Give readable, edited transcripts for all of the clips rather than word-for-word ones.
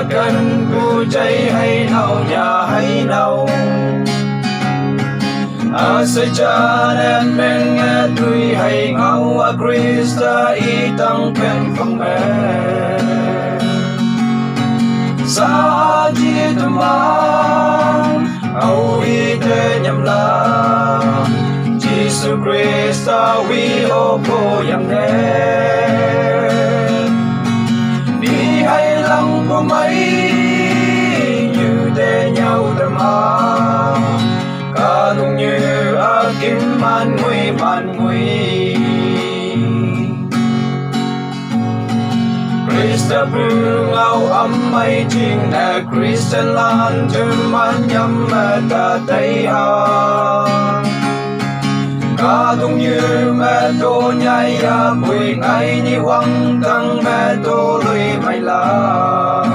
cần cu cháy hay nào nhà hay nào sẽ cha em bên nghe tôi hay ngau Krista y tăng khen phong mẹ sa chi tâm mang âu y thế nhầm la Jesus Krista vi ô cô yang nghe đi hay lăng của mấy như để nhau tâm mang cả đúng như kim man nguy Krista bưng áo ấm mây chiên nè Krista lan chân man nhắm mẹ ta tay hàng cả đúng như mẹ tô nhai ya mùi ngày ni hoang tăng mẹ tô lùi mày la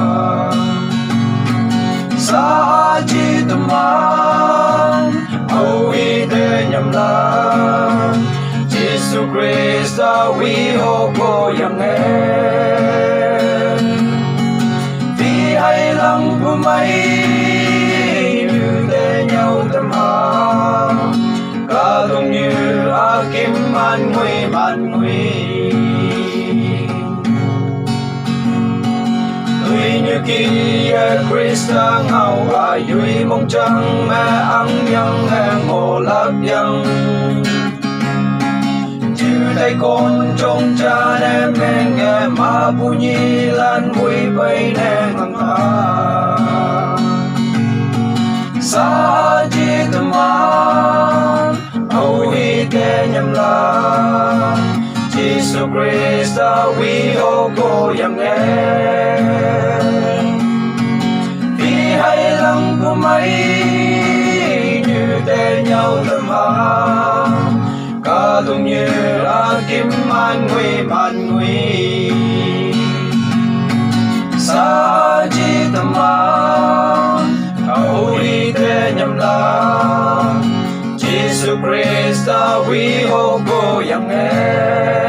sa chi tâm mang âu y thế nhầm la Jesus Krista vi hô cô yang nghe vì hay lăng của mây như thế nhau tâm hàng cả đúng như kim man nguy tôi như kia Krista ngầu duy mong trăng mẹ ăn nhân ngộ lạc dân chữ tay con trong cha em nghe mà bu nhi lan vui bay nè ngầm ha sa chi tâm an âu y thế nhầm la Jesus Krista vi ô cô yang nghe vì hay lăng của mấy như thế nhau tâm hàng cả đúng như kim man nguy sa chi tâm an âu y thế nhầm la Jesus Krista vi ô cô yang nghe